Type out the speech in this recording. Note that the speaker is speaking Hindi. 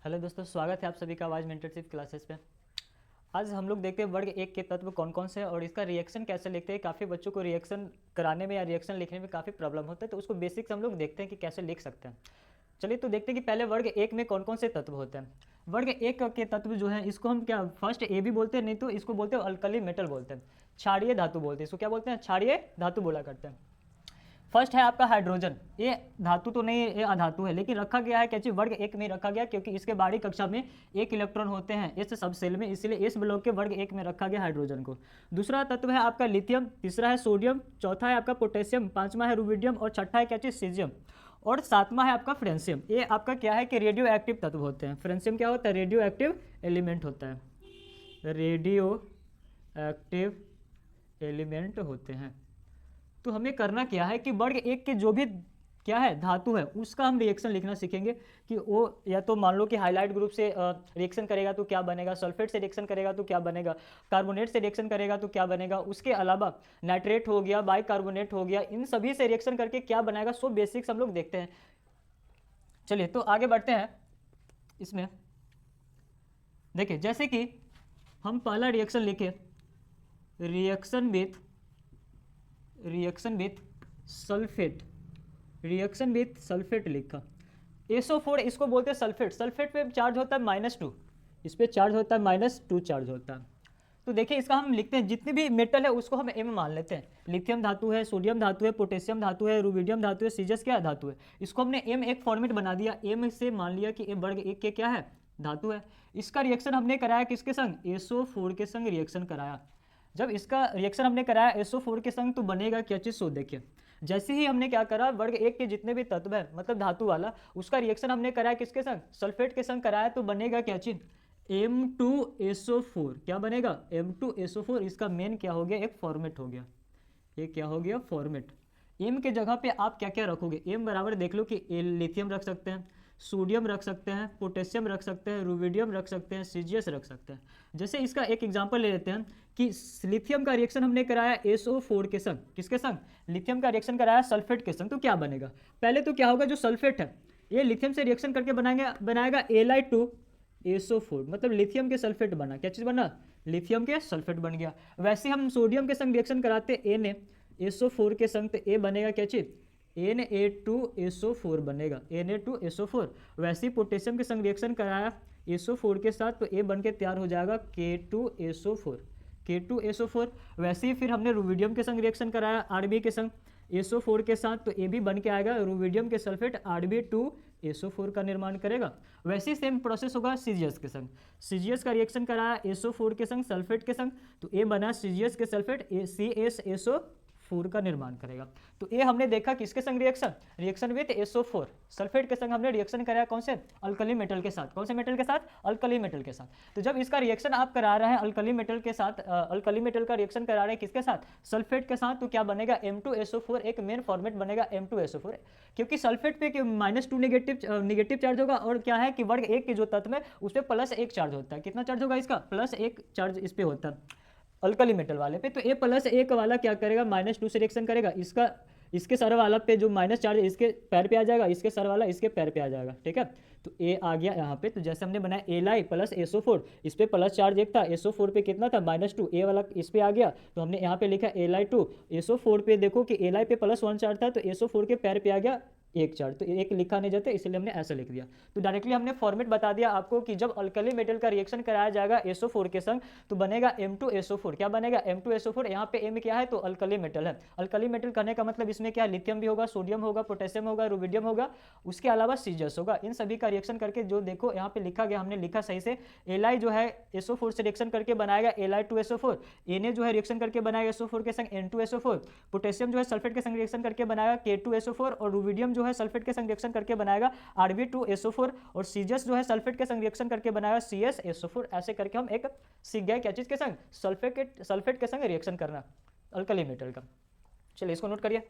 हेलो दोस्तों, स्वागत है आप सभी का आवाज़ मेंटरशिप क्लासेस पे। आज हम लोग देखते हैं वर्ग एक के तत्व कौन कौन से हैं और इसका रिएक्शन कैसे लिखते हैं। काफ़ी बच्चों को रिएक्शन कराने में या रिएक्शन लिखने में काफ़ी प्रॉब्लम होता है, तो उसको बेसिक्स हम लोग देखते हैं कि कैसे लिख सकते हैं। चलिए तो देखते हैं कि पहले वर्ग एक में कौन कौन से तत्व होते हैं। वर्ग एक के तत्व जो है इसको हम क्या फर्स्ट ए भी बोलते हैं, नहीं तो इसको बोलते हैं अल्कली मेटल बोलते हैं, क्षारीय धातु बोलते हैं। इसको क्या बोलते हैं? क्षारीय धातु बोला करते हैं। फर्स्ट है आपका हाइड्रोजन। ये धातु तो नहीं, ये अधातु है, लेकिन रखा गया है कैसे वर्ग एक में रखा गया, क्योंकि इसके बाहरी कक्षा में एक इलेक्ट्रॉन होते हैं इस सब सेल में, इसलिए इस ब्लॉक के वर्ग एक में रखा गया हाइड्रोजन को। दूसरा तत्व है आपका लिथियम, तीसरा है सोडियम, चौथा है आपका पोटेशियम, पांचवा है रुबिडियम और छठा है क्या चीज? सीजियम। और सातवां है आपका फ्रेंसियम। ये आपका क्या है कि रेडियो एक्टिव तत्व होते हैं। फ्रेंसियम क्या होता है? रेडियो एक्टिव एलिमेंट होता है, रेडियो एक्टिव एलिमेंट होते हैं। तो हमें करना क्या है कि वर्ग एक के जो भी क्या है धातु है उसका हम रिएक्शन लिखना सीखेंगे कि वो या तो मान लो कि हाइलाइट ग्रुप से रिएक्शन करेगा तो क्या बनेगा, सल्फेट से रिएक्शन करेगा तो क्या बनेगा, कार्बोनेट से रिएक्शन करेगा तो क्या बनेगा, उसके अलावा नाइट्रेट हो गया, बाइकार्बोनेट हो गया, इन सभी से रिएक्शन करके क्या बनाएगा, सो बेसिक्स हम लोग देखते हैं। चलिए तो आगे बढ़ते हैं। इसमें देखिए जैसे कि हम पहला रिएक्शन लिखे, reaction with sulphate, reaction with sulphate लिखा। SO4 इसको बोलते हैं सल्फेट। सल्फेट पे चार्ज होता है -2, इस पे चार्ज होता है -2 चार्ज होता है। तो देखिए इसका हम लिखते हैं, जितने भी मेटल है उसको हम M मान लेते हैं। लिथियम धातु है, सोडियम धातु है, पोटेशियम धातु है, रुबिडियम धातु है, सीजस क्या धातु है, इसको हमने M एक फॉर्मेट बना दिया। M से मान लिया कि ये वर्ग एक के क्या है? धातु है। इसका रिएक्शन हमने कराया किसके संग? SO4 के संग रिएक्शन कराया। जब इसका रिएक्शन हमने कराया SO4 के संग तो बनेगा क्या चीज़? सो देखिए जैसे ही हमने क्या करा, वर्ग एक के जितने भी तत्व है मतलब धातु वाला, उसका रिएक्शन हमने कराया किसके संग? सल्फेट के संग कराया, तो बनेगा क्या चीज? M2SO4। क्या बनेगा? M2SO4। इसका मेन क्या हो गया? एक फॉर्मेट हो गया। ये क्या हो गया? फॉर्मेट। एम के जगह पे आप क्या क्या रखोगे? एम बराबर देख लो कि लिथियम रख सकते हैं, सोडियम रख सकते हैं, पोटेशियम रख सकते हैं, रुबिडियम रख सकते हैं, सीजियस रख सकते हैं। जैसे इसका एक एग्जांपल ले लेते हैं कि लिथियम का रिएक्शन हमने कराया SO4 के संग, किसके संग? लिथियम का रिएक्शन कराया सल्फेट के संग, तो क्या बनेगा? पहले तो क्या होगा, जो सल्फेट है ये लिथियम से रिएक्शन करके बनाएगा Li2SO4, मतलब लिथियम के सल्फेट बना। क्या चीज़ बना? लिथियम के सल्फेट बन गया। वैसे हम सोडियम के संग रिएक्शन कराते Na SO4 के संग, तो ए बनेगा क्या चीज? Na2SO4 बनेगा, Na2SO4। वैसे ही पोटेशियम के संग रिएक्शन कराया SO4 के साथ, तो ए बन के तैयार हो जाएगा K2SO4, K2SO4। वैसे ही फिर हमने रुबिडियम के संग रिएक्शन कराया Rb के संग SO4 के साथ, तो ए भी बन के आएगा रुबिडियम के सल्फेट Rb2SO4 का निर्माण करेगा। वैसे ही सेम प्रोसेस होगा सीजियस के संग। सीजियस का रिएक्शन कराया SO4 के संग सल्फेट के संग, तो ए बना सीजियस के सल्फेट CsSO4 का निर्माण करेगा। तो ये हमने देखा किसके संग रिएक्शन विथ SO4, सल्फेट के संग हमने रिएक्शन कराया कौन से? अल्कली मेटल के साथ। कौन से मेटल के साथ? अल्कली मेटल के साथ। तो जब इसका रिएक्शन आप करा रहे हैं अल्कली मेटल के साथ, अल्कली मेटल का रिएक्शन करा रहे हैं किसके साथ? सल्फेट के साथ, तो क्या बनेगा? M2SO4। एक मेन फॉर्मेट बनेगा M2SO4, क्योंकि सल्फेट पे -2 निगेटिव चार्ज होगा, और क्या है कि वर्ग एक के जो तत्व है उस पर +1 चार्ज होता है। कितना चार्ज होगा इसका? +1 चार्ज इस पे होता है अल्कली मेटल वाले पे। तो ए +1 वाला क्या करेगा? -2 से रिएक्शन करेगा। इसके सर वाला पे जो माइनस चार्ज इसके पैर पे आ जाएगा, इसके सर वाला इसके पैर पे आ जाएगा। ठीक है, तो ए आ गया यहाँ पे। तो जैसे हमने बनाया Li + SO4, इस पे प्लस चार्ज एक था, SO4 पे कितना था? -2। ए वाला इस पे आ गया, तो हमने यहाँ पे लिखा Li2। SO4 पे देखो कि Li पे +1 चार्ज था, तो SO4 के पैर पे आ गया एक चार्ज, तो एक लिखा नहीं जाता, इसलिए हमने ऐसा लिख दिया। तो डायरेक्टली हमने फॉर्मेट बता दिया आपको कि जब अल्कली मेटल का रिएक्शन कराया जाएगा SO4 के संग, तो बनेगा M2SO4। क्या बनेगा? M2SO4। यहाँ पे M क्या है? तो अल्कली मेटल है। अल्कली मेटल करने का मतलब इसमें क्या है? लिथियम भी होगा, सोडियम होगा, पोटेशियम होगा, रुबिडियम होगा, उसके अलावा सीजस होगा। इन सभी का रिएक्शन करके जो देखो यहाँ पे लिखा गया, हमने लिखा सही से, Li जो है SO4 से रिएक्शन करके बनाएगा Li2SO4, Na जो है रिएक्शन करके बनाएगा SO4 के संग N2SO4, पोटेशियम जो है सल्फेट के संग रिएक्शन करके बनाएगा K2SO4, और रुबिडियम जो है सल्फेट के संग रिएक्शन करके बनाएगा Rb2SO4, और सीजस जो है सल्फेट के संग रिएक्शन करके बनाएगा CsSO4। ऐसे करके हम एक सीख गए क्या चीज के संग? सल्फेट के संग रिएक्शन करना अल्कली मेटल का। चलिए इसको नोट करिए।